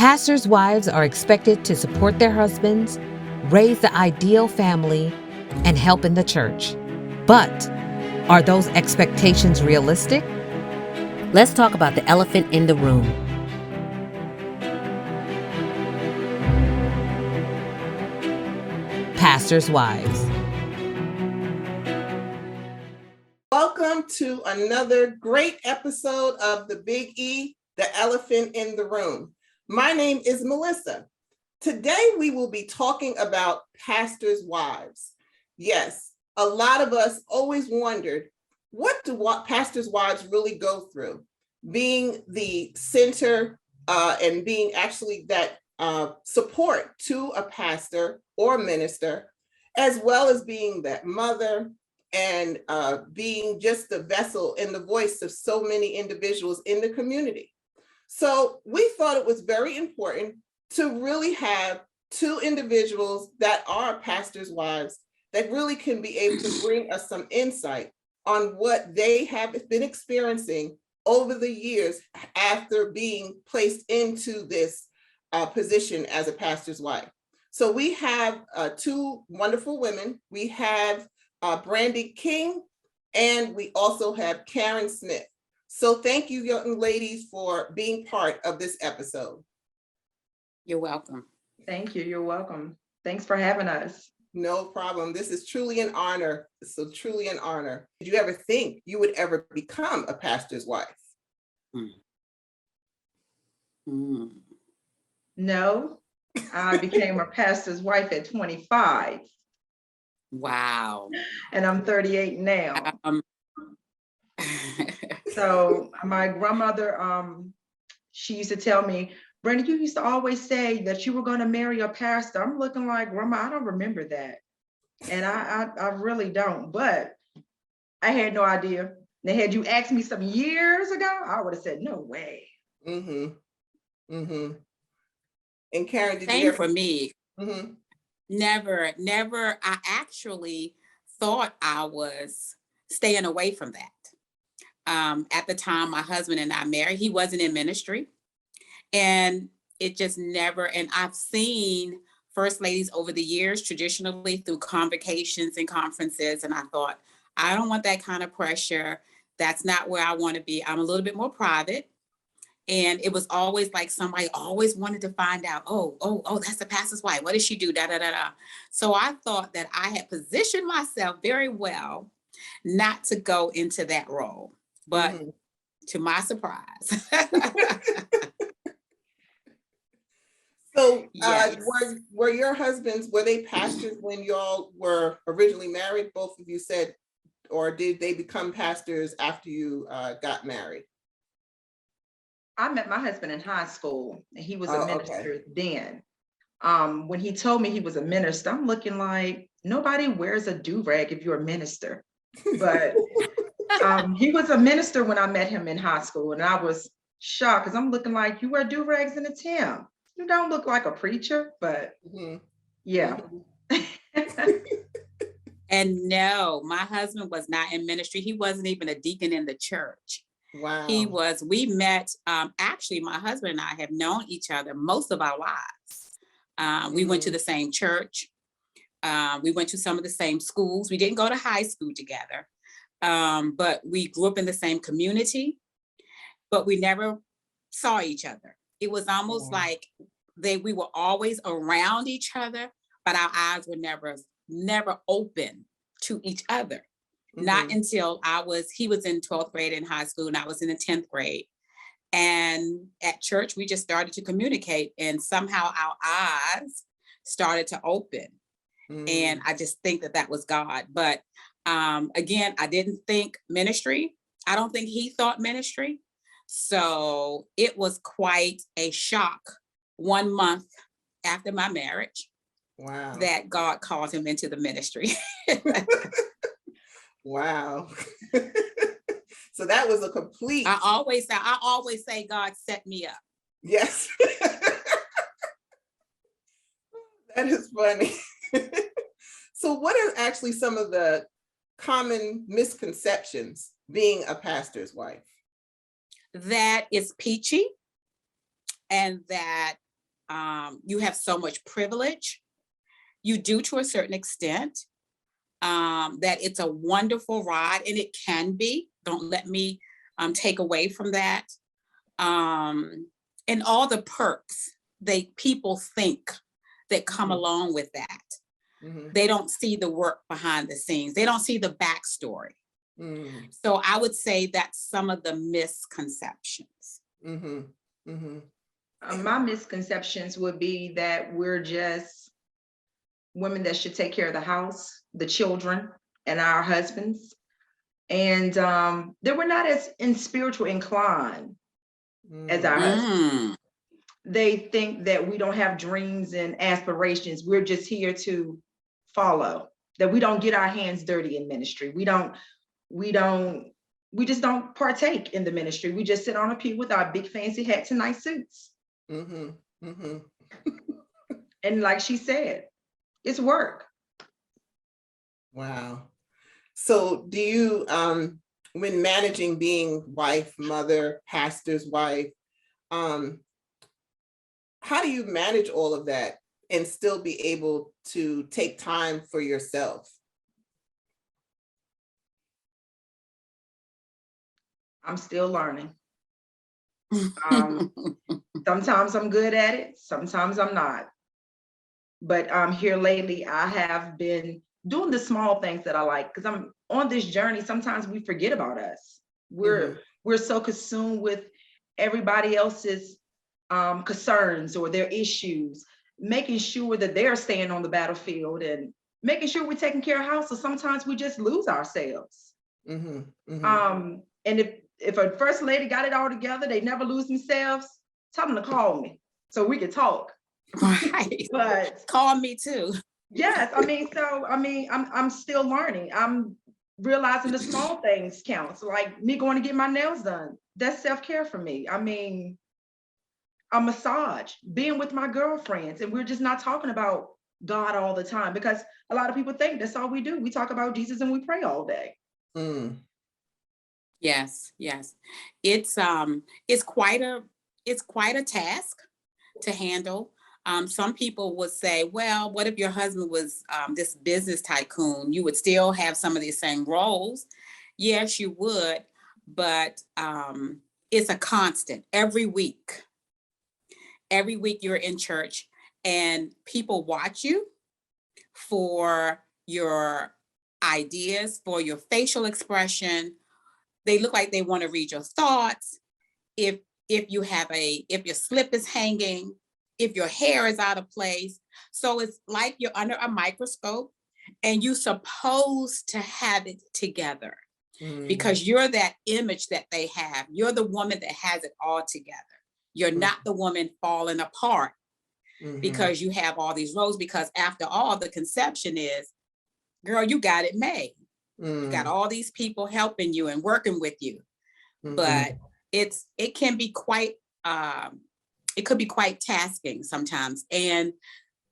Pastors' wives are expected to support their husbands, raise the ideal family, and help in the church. But are those expectations realistic? Let's talk about the elephant in the room. Pastors' wives. Welcome to another great episode of the Big E, the Elephant in the Room. My name is Melissa. Today we will be talking about pastors' wives. Yes, a lot of us always wondered, what do pastors' wives really go through? Being the center and being actually that support to a pastor or minister, as well as being that mother, and being just the vessel and the voice of so many individuals in the community. So we thought it was very important to really have two individuals that are pastors' wives that really can be able to bring us some insight on what they have been experiencing over the years after being placed into this position as a pastor's wife. So we have two wonderful women. We have Brandy King, and we also have Karen Smith. So thank you, young ladies, for being part of this episode. You're welcome. Thank you. You're welcome. Thanks for having us. No problem. This is truly an honor. So truly an honor. Did you ever think you would ever become a pastor's wife? No, I became a pastor's wife at 25. Wow. And I'm 38 now. So my grandmother, she used to tell me, Brenda, you used to always say that you were going to marry a pastor. I'm looking like, Grandma, I don't remember that. And I really don't, but I had no idea. Now, had you asked me some years ago, I would have said, no way. And Karen, did Same you ever? For me. Never. I actually thought I was staying away from that. At the time my husband and I married, he wasn't in ministry. And it just never, and I've seen first ladies over the years, traditionally through convocations and conferences. And I thought, I don't want that kind of pressure. That's not where I want to be. I'm a little bit more private. And it was always like somebody always wanted to find out, oh, that's the pastor's wife. What does she do? Da, da, da, da. So I thought that I had positioned myself very well not to go into that role. But to my surprise. So Yes. were your husbands, were they pastors when y'all were originally married? Both of you said, or did they become pastors after you got married? I met my husband in high school, and he was a minister then. When he told me he was a minister, I'm looking like, nobody wears a do-rag if you're a minister. But he was a minister when I met him in high school, and I was shocked because I'm looking like, you wear do-rags in a Tim. You don't look like a preacher, but yeah. And no, my husband was not in ministry. He wasn't even a deacon in the church. Wow. We met, actually, my husband and I have known each other most of our lives. We went to the same church. We went to some of the same schools. We didn't go to high school together, but we grew up in the same community, but we never saw each other. It was almost like we were always around each other, but our eyes were never open to each other. Not until he was in 12th grade in high school and I was in the 10th grade. And at church, we just started to communicate and somehow our eyes started to open. And I just think that was God. But again, I didn't think ministry. I don't think he thought ministry. So it was quite a shock 1 month after my marriage. Wow. That God called him into the ministry. Wow. So that was a complete. I always say God set me up. Yes. That is funny. So what are actually some of the common misconceptions being a pastor's wife? That is peachy and that you have so much privilege. You do to a certain extent, that it's a wonderful ride, and it can be. Don't let me take away from that. And all the perks people think that come along with that. They don't see the work behind the scenes. They don't see the backstory. So I would say that's some of the misconceptions. My misconceptions would be that we're just women that should take care of the house, the children, and our husbands. And that we're not as spiritual inclined as our husbands. They think that we don't have dreams and aspirations. We're just here to follow, that we don't get our hands dirty in ministry. We just don't partake in the ministry. We just sit on a pew with our big fancy hats and nice suits. And like she said, it's work. Wow. So do you, when managing being wife, mother, pastor's wife, how do you manage all of that and still be able to take time for yourself? I'm still learning. Sometimes I'm good at it, sometimes I'm not. But here lately, I have been doing the small things that I like, because I'm on this journey. Sometimes we forget about us. We're so consumed with everybody else's concerns or their issues, making sure that they're staying on the battlefield and making sure we're taking care of house. So sometimes we just lose ourselves. And if a first lady got it all together, they never lose themselves, tell them to call me so we can talk. Right. But call me too. Yes, I'm still learning. I'm realizing the small things count. So like me going to get my nails done, that's self-care for me. I mean, a massage, being with my girlfriends, and we're just not talking about God all the time, because a lot of people think that's all we do. We talk about Jesus and we pray all day. Yes. It's quite a task to handle. Some people would say, well, what if your husband was this business tycoon? You would still have some of these same roles. Yes, you would, but it's a constant. Every week you're in church and people watch you for your ideas, for your facial expression. They look like they want to read your thoughts. If your slip is hanging, if your hair is out of place. So it's like you're under a microscope and you're supposed to have it together because you're that image that they have. You're the woman that has it all together. You're not the woman falling apart because you have all these roles, because after all, the conception is, girl, you got it made. You got all these people helping you and working with you. But it can be quite, it could be quite tasking sometimes. And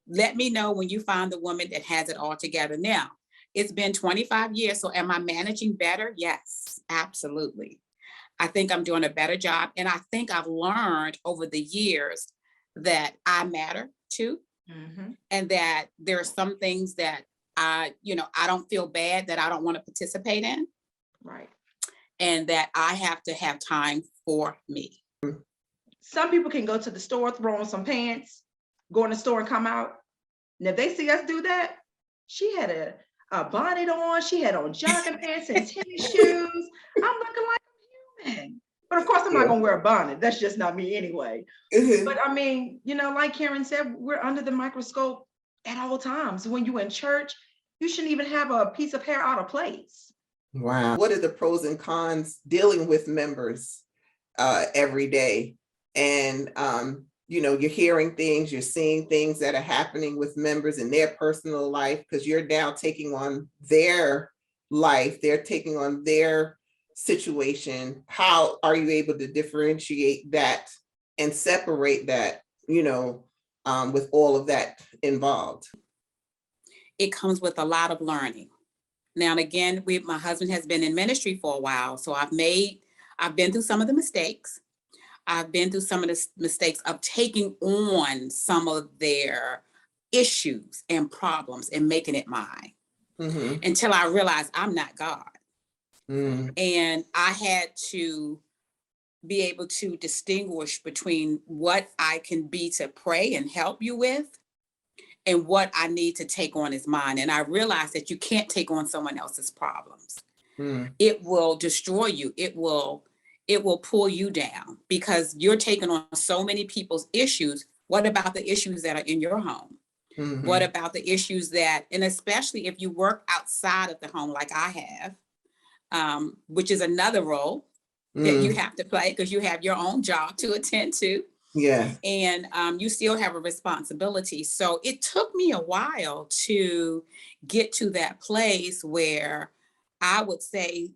let me know when you find the woman that has it all together. Now, it's been 25 years. So am I managing better? Yes, absolutely. I think I'm doing a better job. And I think I've learned over the years that I matter too. And that there are some things that I don't feel bad that I don't want to participate in. Right. And that I have to have time for me. Some people can go to the store, throw on some pants, go in the store and come out. And if they see us do that, she had a bonnet on, she had on jogging pants and tennis shoes. I'm looking like I'm human. But of course, I'm not gonna wear a bonnet. That's just not me anyway. But I mean, like Karen said, we're under the microscope at all times. When you're in church, you shouldn't even have a piece of hair out of place. Wow. What are the pros and cons dealing with members every day? And, you're hearing things, you're seeing things that are happening with members in their personal life, because you're now taking on their life, they're taking on their situation. How are you able to differentiate that and separate that, with all of that involved? It comes with a lot of learning. Now and again, my husband has been in ministry for a while, so I've been through some of the mistakes. I've been through some of the mistakes of taking on some of their issues and problems and making it mine until I realized I'm not God. And I had to be able to distinguish between what I can be to pray and help you with and what I need to take on as mine. And I realized that you can't take on someone else's problems. It will destroy you. It will pull you down because you're taking on so many people's issues. What about the issues that are in your home? What about the issues that, and especially if you work outside of the home like I have, which is another role that you have to play because you have your own job to attend to. Yeah. And you still have a responsibility. So it took me a while to get to that place where I would say,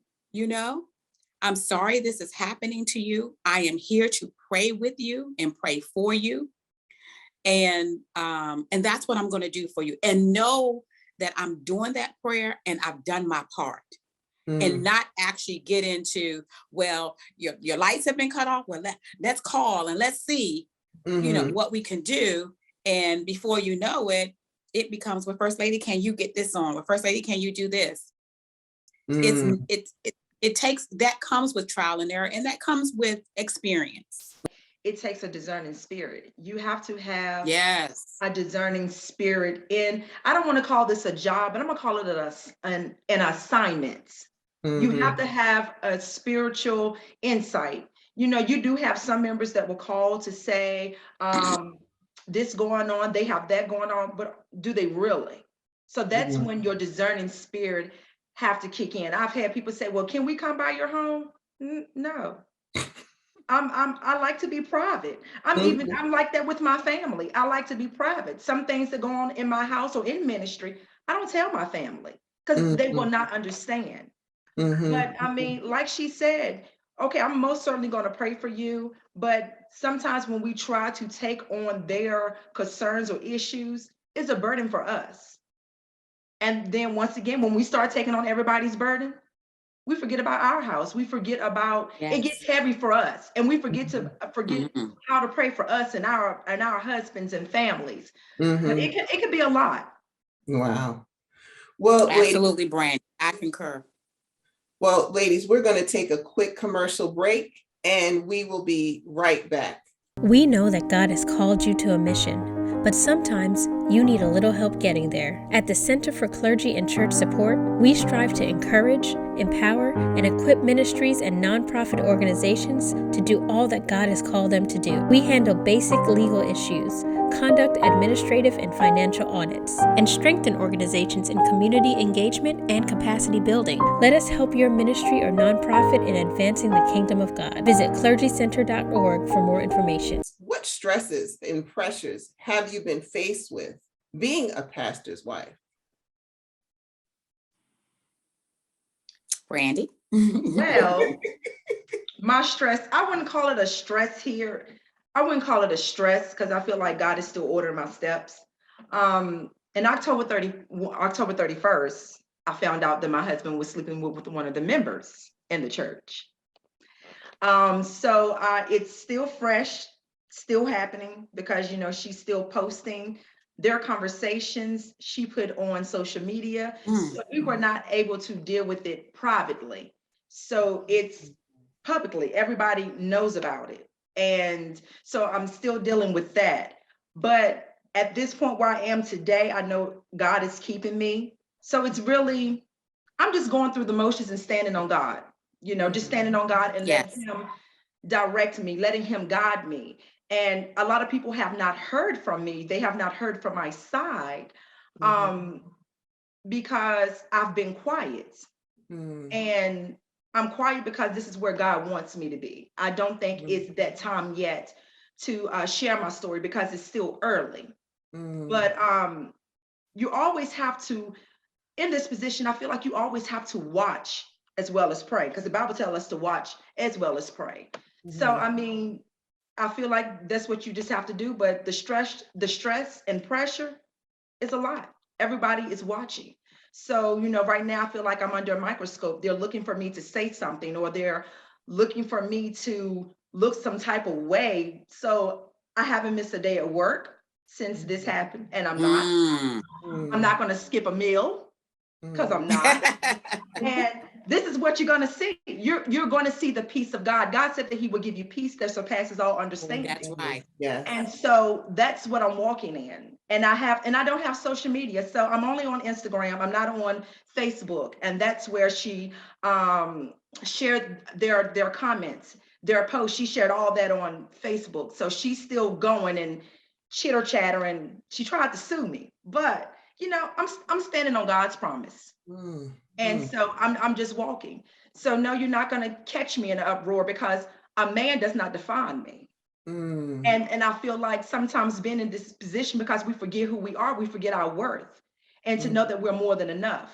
I'm sorry this is happening to you. I am here to pray with you and pray for you. And that's what I'm going to do for you. And know that I'm doing that prayer and I've done my part. And not actually get into, well, your lights have been cut off. Well, let's call and let's see, what we can do. And before you know it, it becomes, well, First Lady, can you get this on? Well, First Lady, can you do this? It takes, that comes with trial and error, and that comes with experience. It takes a discerning spirit. You have to have a discerning spirit in, I don't want to call this a job, but I'm gonna call it an assignment. You have to have a spiritual insight. You do have some members that will call to say, this going on, they have that going on, but do they really? So that's when your discerning spirit have to kick in. I've had people say, well, can we come by your home? No. I like to be private. I'm like that with my family. I like to be private. Some things that go on in my house or in ministry, I don't tell my family because they will not understand. But I mean, like she said, okay, I'm most certainly going to pray for you. But sometimes when we try to take on their concerns or issues, it's a burden for us. And then once again, when we start taking on everybody's burden, we forget about our house. We forget about it gets heavy for us, and we forget how to pray for us and our husbands and families. But it could be a lot. Wow. Well, absolutely, Brand. I concur. Well, ladies, we're going to take a quick commercial break and we will be right back. We know that God has called you to a mission, but sometimes you need a little help getting there. At the Center for Clergy and Church Support, we strive to encourage, empower, and equip ministries and nonprofit organizations to do all that God has called them to do. We handle basic legal issues, conduct administrative and financial audits, and strengthen organizations in community engagement and capacity building. Let us help your ministry or nonprofit in advancing the kingdom of God. Visit clergycenter.org for more information. What stresses and pressures have you been faced with being a pastor's wife? Brandy? Well, my stress, I wouldn't call it a stress here. I wouldn't call it a stress because I feel like God is still ordering my steps. In October 31st, I found out that my husband was sleeping with one of the members in the church. So it's still fresh, still happening because, she's still posting their conversations she put on social media. So we were not able to deal with it privately. So it's publicly, everybody knows about it. And so I'm still dealing with that. But at this point where I am today, I know God is keeping me. So it's really, I'm just going through the motions and standing on God, just standing on God and letting him direct me, letting him guide me. And a lot of people have not heard from me. They have not heard from my side because I've been quiet. And I'm quiet because this is where God wants me to be. I don't think it's that time yet to share my story because it's still early. But you always have to, in this position, I feel like you always have to watch as well as pray, because the Bible tells us to watch as well as pray. So, I mean, I feel like that's what you just have to do. But the stress and pressure is a lot. Everybody is watching. So, right now I feel like I'm under a microscope. They're looking for me to say something, or they're looking for me to look some type of way. So I haven't missed a day at work since this happened, and I'm not. I'm not going to skip a meal because I'm not. And this is what you're going to see. You're going to see the peace of God. God said that he will give you peace that surpasses all understanding. That's right. Yeah. And so that's what I'm walking in. And I don't have social media. So I'm only on Instagram. I'm not on Facebook. And that's where she shared their comments, their posts. She shared all that on Facebook. So she's still going and chitter chattering. She tried to sue me, but I'm standing on God's promise. And so I'm just walking. So no, you're not going to catch me in an uproar, because a man does not define me. And I feel like sometimes being in this position, because we forget who we are, we forget our worth, and to know that we're more than enough.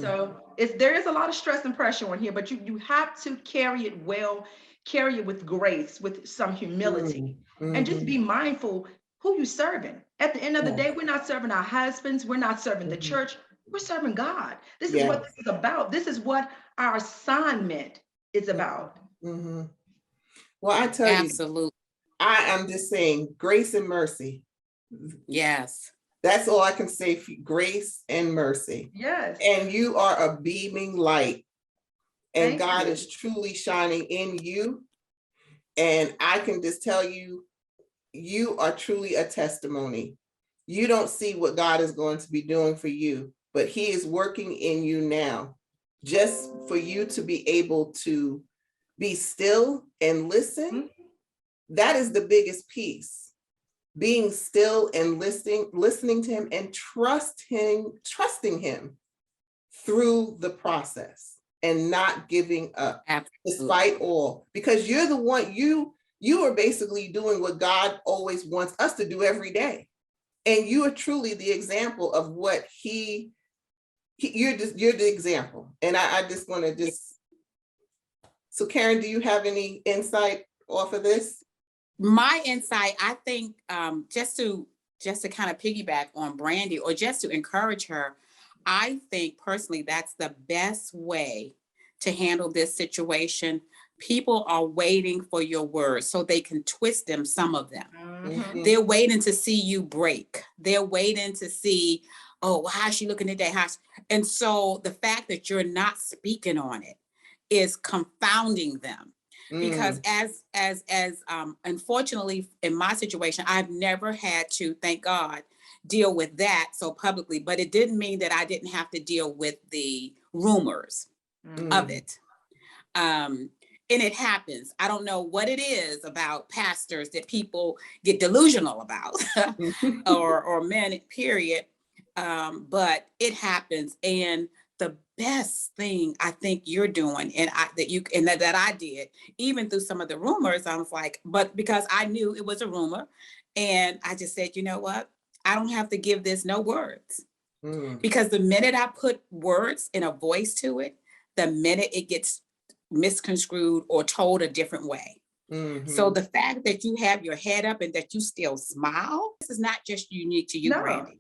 So there is a lot of stress and pressure on here, but you have to carry it well, carry it with grace, with some humility, and just be mindful who you serving. At the end of the day, we're not serving our husbands, we're not serving the church, we're serving God. This is what this is about. This is what our assignment is about. Well, I tell you, absolutely. I am just saying grace and mercy. Yes. That's all I can say for you, grace and mercy. Yes. And you are a beaming light. And Thank God you. is truly shining in you. And I can just tell you, you are truly a testimony. You don't see what God is going to be doing for you, but he is working in you now, just for you to be able to be still and listen. That is the biggest piece. Being still and listening to him and trusting him through the process and not giving up. Absolutely. Despite all, because you're the one, you are basically doing what God always wants us to do every day. And you are truly the example of what you're the example. And I just want to so Karen, do you have any insight off of this? My insight, I think, just to kind of piggyback on Brandy, or just to encourage her, I think personally that's the best way to handle this situation. People are waiting for your words so they can twist them, some of them. They're waiting to see you break. They're waiting to see, oh, how's she looking today? And so the fact that you're not speaking on it is confounding them. Because as unfortunately in my situation, I've never had to, thank God, deal with that so publicly, but it didn't mean that I didn't have to deal with the rumors of it. And it happens. I don't know what it is about pastors that people get delusional about or men, period. But it happens. And the best thing I think you're doing, and that I did, even through some of the rumors, I was like, but because I knew it was a rumor, and I just said, you know what? I don't have to give this no words. Because the minute I put words and a voice to it, the minute it gets misconstrued or told a different way. So the fact that you have your head up and that you still smile, this is not just unique to you, Brandy.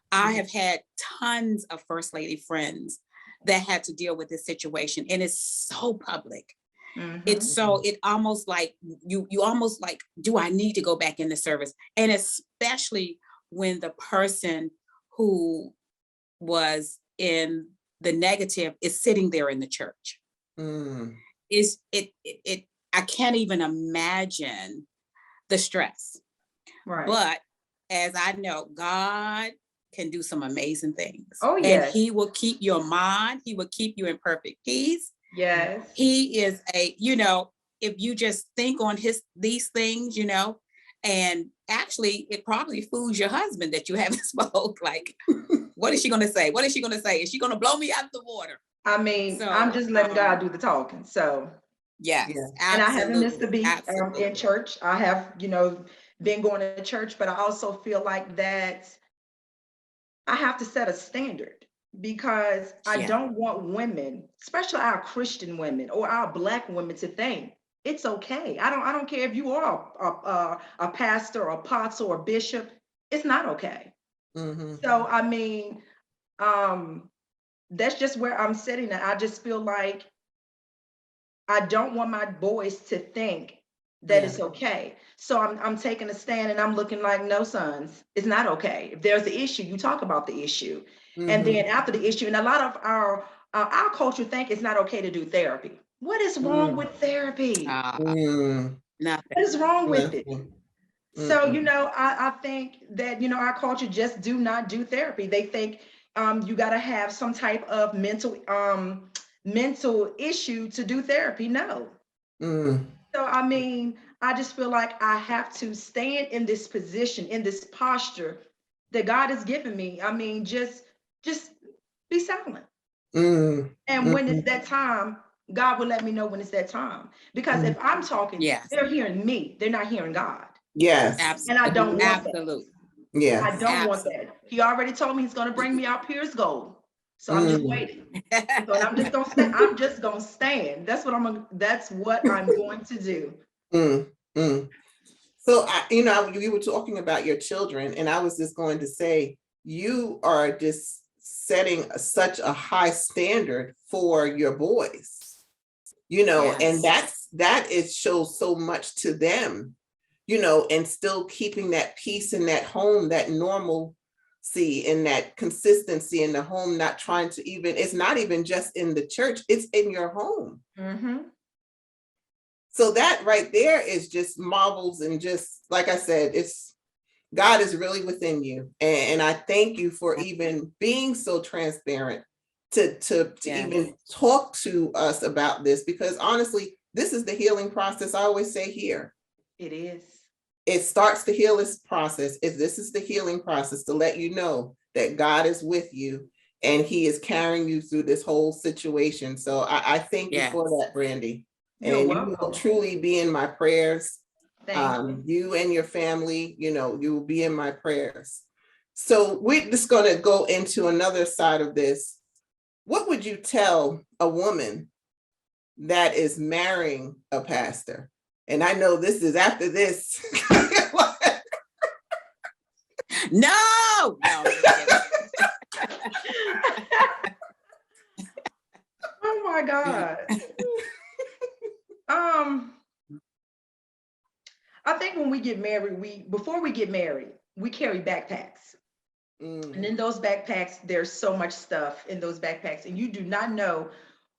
I have had tons of First Lady friends that had to deal with this situation, and it's so public. It almost like you almost like, do I need to go back in the service? And especially when the person who was in the negative is sitting there in the church. I can't even imagine the stress. Right. But as I know, God can do some amazing things. Oh, yes. And he will keep your mind. He will keep you in perfect peace. Yes. He is if you just think on these things, and actually it probably fools your husband that you haven't spoke. Like, what is she going to say? What is she going to say? Is she going to blow me out the water? I mean, I'm just letting God do the talking. So yes, and I haven't missed a beat in church. I have, been going to church, but I also feel like that I have to set a standard, because I don't want women, especially our Christian women or our Black women, to think it's okay. I don't care if you are a pastor or apostle or bishop. It's not okay. So I mean, that's just where I'm sitting at. I just feel like I don't want my boys to think that it's okay. So I'm taking a stand and I'm looking like, no, sons, it's not okay. If there's an issue, you talk about the issue. And then after the issue, and a lot of our culture think it's not okay to do therapy. What is wrong with therapy? Nothing. What is wrong with it? Nothing. So, I think that, our culture just do not do therapy. They think you got to have some type of mental issue to do therapy. No. So, I just feel like I have to stand in this position, in this posture that God has given me. Just be silent. And when it's that time, God will let me know when it's that time. Because if I'm talking, they're hearing me. They're not hearing God. Yes. Absolutely. And I don't want Absolutely. that. Yeah. I don't want that. He already told me he's going to bring me out Pierce Gold. So I'm just waiting. So I'm just gonna stand. I'm just gonna stand. That's what I'm going to do. So you were talking about your children, and I was just going to say, you are just setting such a high standard for your boys, and that shows so much to them, and still keeping that peace in that home, that normalcy and that consistency in the home, not trying to it's not even just in the church, it's in your home. So that right there is just marvels, and just like I said, God is really within you. And I thank you for even being so transparent to even talk to us about this, because honestly, this is the healing process. I always say here. It is. It starts the healing process. This is the healing process to let you know that God is with you and he is carrying you through this whole situation. So I thank you for that, Brandy. You're and welcome. You will truly be in my prayers. Thank you and your family, you will be in my prayers. So we're just going to go into another side of this. What would you tell a woman that is marrying a pastor? And I know this is after this. No. Oh my God. I think when we get married, before we get married, we carry backpacks. And in those backpacks, there's so much stuff in those backpacks, and you do not know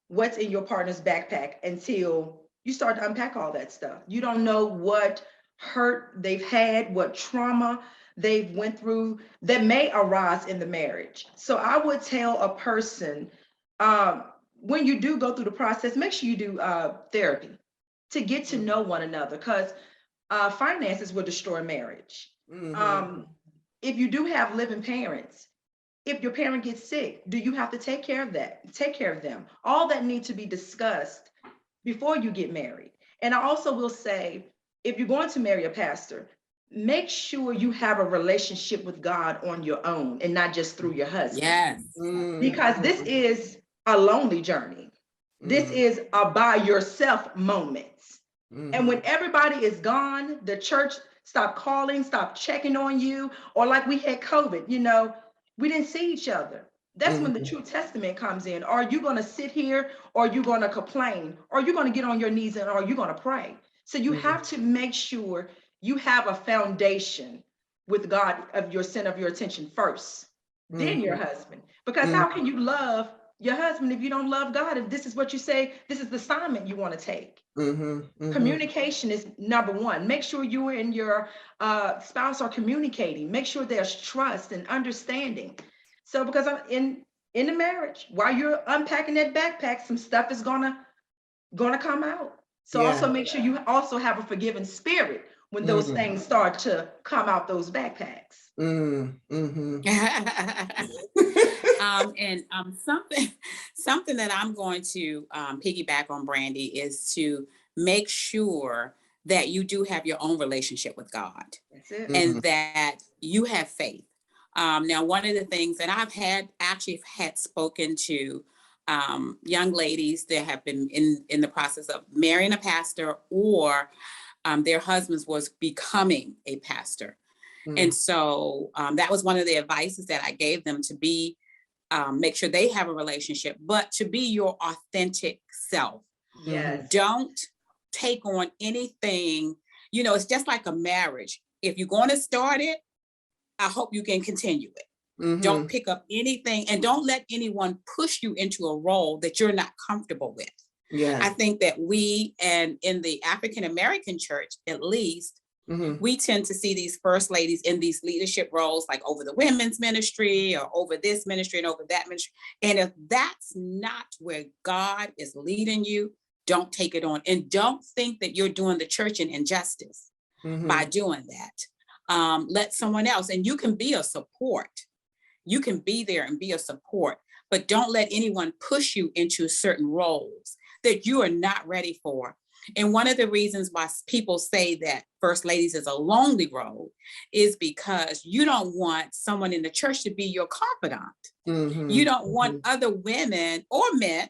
what's in your partner's backpack until you start to unpack all that stuff. You don't know what hurt they've had, what trauma they've went through that may arise in the marriage. So I would tell a person, when you do go through the process, make sure you do therapy to get to know one another, because finances will destroy marriage. If you do have living parents, if your parent gets sick, do you have to take care of them? All that needs to be discussed before you get married. And I also will say, if you're going to marry a pastor, make sure you have a relationship with God on your own and not just through your husband. Yes. Because this is a lonely journey. This is a by yourself moment. And when everybody is gone, the church stop calling, stop checking on you, or like we had COVID, we didn't see each other. That's when the true testament comes in. Are you going to sit here, or are you going to complain, or are you going to get on your knees, and are you going to pray? So you have to make sure you have a foundation with God of your center of your attention first, then your husband. Because how can you love your husband if you don't love God? If this is what you say, this is the assignment you want to take. Communication is number one. Make sure you and your spouse are communicating. Make sure there's trust and understanding. So because in the marriage, while you're unpacking that backpack, some stuff is gonna come out. So also make sure you also have a forgiving spirit when those things start to come out those backpacks. And something that I'm going to piggyback on, Brandy, is to make sure that you do have your own relationship with God. That's it. And that you have faith. Now, one of the things that I've had spoken to young ladies that have been in the process of marrying a pastor, or their husbands was becoming a pastor. And so that was one of the advices that I gave them, to be make sure they have a relationship, but to be your authentic self. Yes. Don't take on anything. You know, it's just like a marriage. If you're going to start it, I hope you can continue it. Don't pick up anything, and don't let anyone push you into a role that you're not comfortable with. Yeah. I think that we, and in the African American church, at least, we tend to see these first ladies in these leadership roles, like over the women's ministry or over this ministry and over that ministry. And if that's not where God is leading you, don't take it on. And don't think that you're doing the church an injustice by doing that. Let someone else, and you can be a support. You can be there and be a support, but don't let anyone push you into certain roles that you are not ready for. And one of the reasons why people say that first ladies is a lonely role is because you don't want someone in the church to be your confidant. You don't want other women or men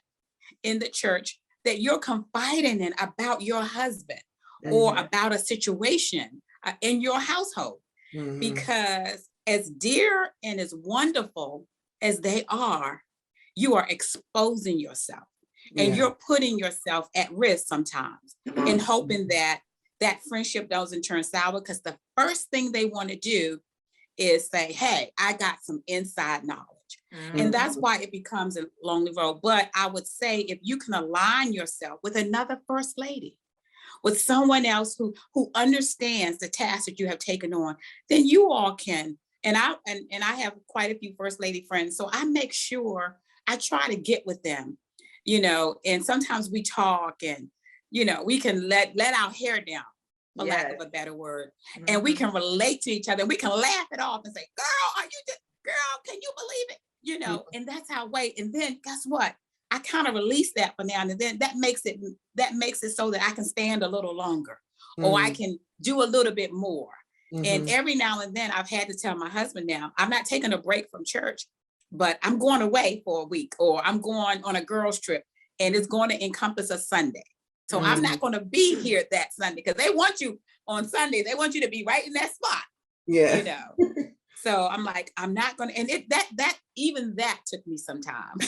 in the church that you're confiding in about your husband or about a situation in your household. Because as dear and as wonderful as they are, you are exposing yourself. And you're putting yourself at risk sometimes and hoping that that friendship doesn't turn sour, because the first thing they want to do is say, hey, I got some inside knowledge. And that's why it becomes a lonely road. But I would say if you can align yourself with another first lady, with someone else who understands the task that you have taken on, then you all can. And I have quite a few first lady friends, so I make sure I try to get with them, you know. And sometimes we talk, and you know, we can let our hair down, for lack of a better word, and we can relate to each other. We can laugh it off and say, "Girl, can you believe it?" You know, and that's our way. And then guess what? I kind of release that for now and then. That makes it so that I can stand a little longer, or I can do a little bit more. And every now and then I've had to tell my husband, now I'm not taking a break from church, but I'm going away for a week, or I'm going on a girls trip, and it's going to encompass a Sunday. So I'm not going to be here that Sunday, because they want you on Sunday. They want you to be right in that spot. Yeah. You know. So I'm like, I'm not going to, and even that took me some time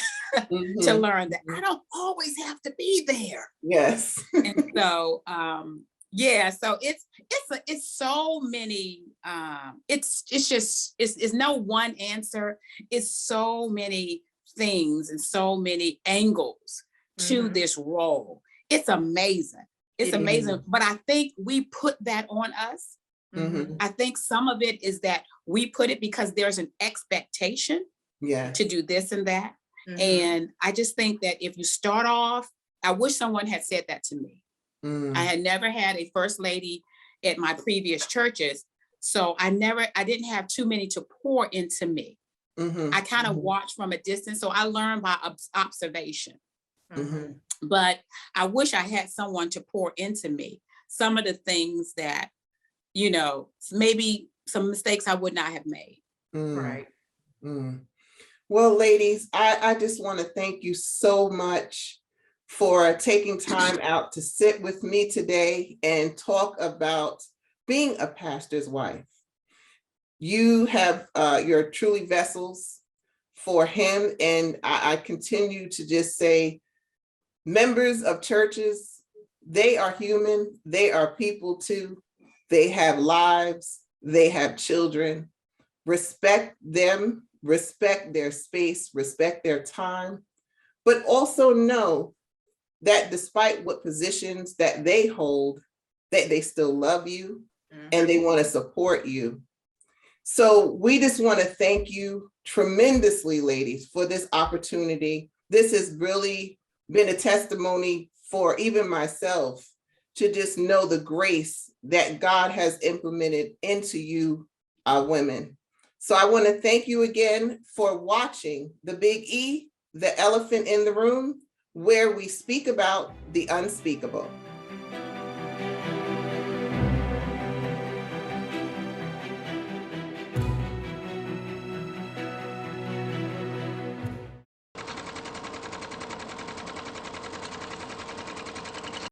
to learn that I don't always have to be there. Yes. And so, so it's so many, it's no one answer. It's so many things and so many angles to this role. It's amazing. It's amazing. But I think we put that on us. I think some of it is that we put it because there's an expectation to do this and that. And I just think that if you start off, I wish someone had said that to me. I had never had a first lady at my previous churches. So I didn't have too many to pour into me. I kind of watched from a distance. So I learned by observation. But I wish I had someone to pour into me some of the things that, you know, maybe some mistakes I would not have made. Right. Well, ladies, I just want to thank you so much for taking time out to sit with me today and talk about being a pastor's wife. You have, you're truly vessels for him. And I continue to just say, members of churches, they are human. They are people too. They have lives. They have children. Respect them, respect their space, respect their time, but also know that despite what positions that they hold, that they still love you and they want to support you. So we just want to thank you tremendously, ladies, for this opportunity. This has really been a testimony for even myself to just know the grace that God has implemented into you women. So I want to thank you again for watching The Big E, the elephant in the room, where we speak about the unspeakable.